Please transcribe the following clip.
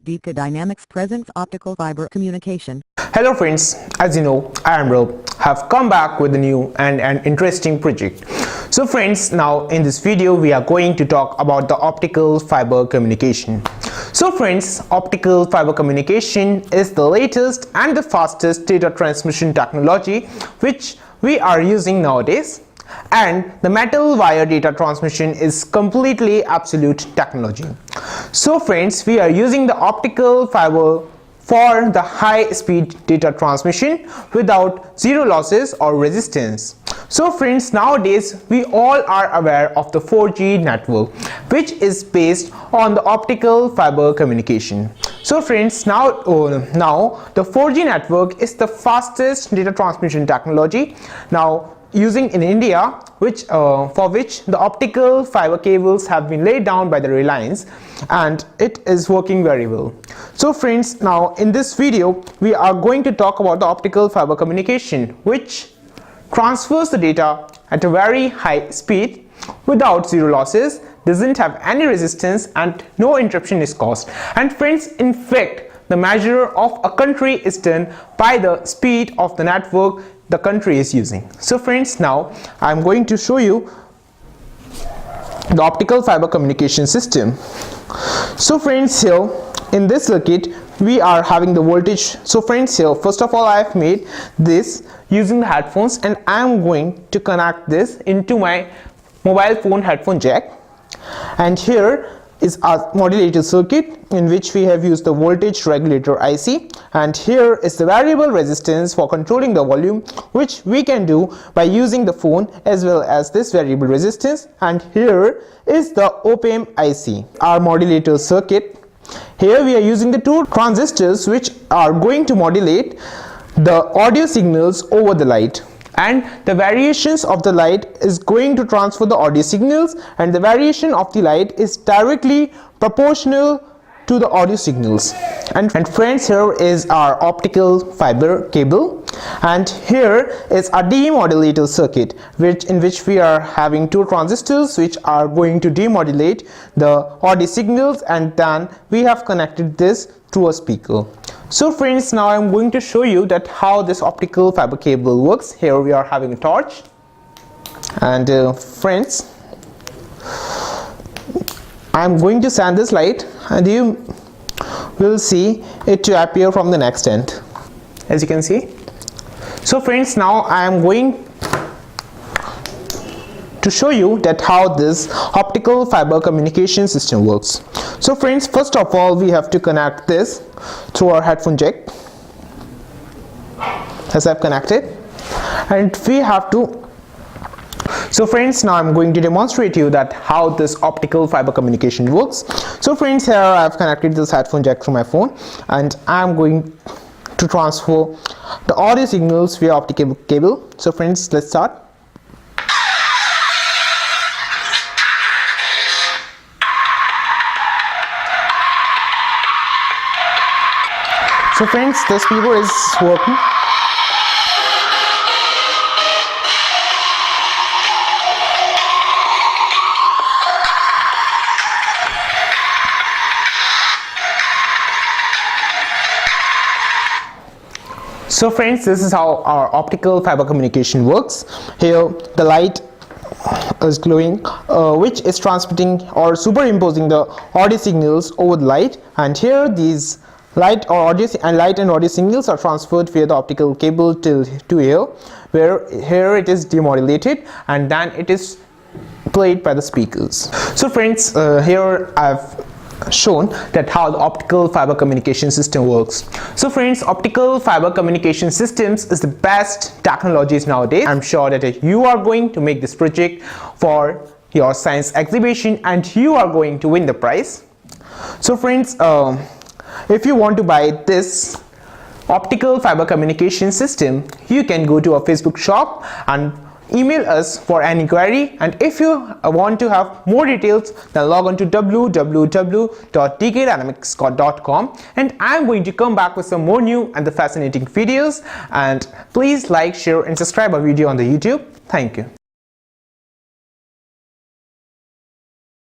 B.tech Dynamics presents optical fiber communication. Hello friends, as you know, I am Rob, have come back with a new and an interesting project. So friends, now in this video we are going to talk about the optical fiber communication. So friends, optical fiber communication is the latest and the fastest data transmission technology which we are using nowadays. And the metal wire data transmission is completely absolute technology. So friends, we are using the optical fiber for the high speed data transmission without zero losses or resistance. So friends, nowadays we all are aware of the 4G network, which is based on the optical fiber communication. So friends, now the 4G network is the fastest data transmission technology now using in India, which for which the optical fiber cables have been laid down by the Reliance, and it is working very well. So friends, now in this video we are going to talk about the optical fiber communication, which transfers the data at a very high speed without zero losses, doesn't have any resistance, and no interruption is caused. And friends, in fact, the measure of a country is done by the speed of the network the country is using. So friends, now I am going to show you the optical fiber communication system. So friends, here in this circuit we are having the voltage. So friends, here first of all I have made this using the headphones, and I am going to connect this into my mobile phone headphone jack. And here is our modulated circuit in which we have used the voltage regulator IC, and here is the variable resistance for controlling the volume, which we can do by using the phone as well as this variable resistance. And here is the op-amp IC, our modulator circuit. Here we are using the two transistors which are going to modulate the audio signals over the light, and the variations of the light is going to transfer the audio signals, and the variation of the light is directly proportional to the audio signals. And friends, here is our optical fiber cable, and here is a demodulator circuit in which we are having two transistors which are going to demodulate the audio signals, and then we have connected this through a speaker. So friends, now I am going to show you that how this optical fiber cable works. Here we are having a torch, and friends, I am going to shine this light, and you will see it to appear from the next end, as you can see. So friends, now I am going to show you that how this optical fiber communication system works. So friends, first of all we have to connect this through our headphone jack, as I've connected, and we have to. So friends, now I'm going to demonstrate you that how this optical fiber communication works. So friends, here I've connected this headphone jack through my phone, and I'm going to transfer the audio signals via optical cable. So friends, let's start. So friends, the speaker is working. So friends, this is how our optical fiber communication works. Here the light is glowing, which is transmitting or superimposing the audio signals over the light, and here these light and audio signals are transferred via the optical cable to here, where here it is demodulated and then it is played by the speakers. So friends, here I've shown that how the optical fiber communication system works. So friends, optical fiber communication systems is the best technologies nowadays. I'm sure that you are going to make this project for your science exhibition and you are going to win the prize. So friends, if you want to buy this optical fiber communication system, you can go to our Facebook shop and email us for any query. And if you want to have more details, then log on to www.dkdynamics.com, and I'm going to come back with some more new and the fascinating videos. And please like, share and subscribe our video on the YouTube. Thank you.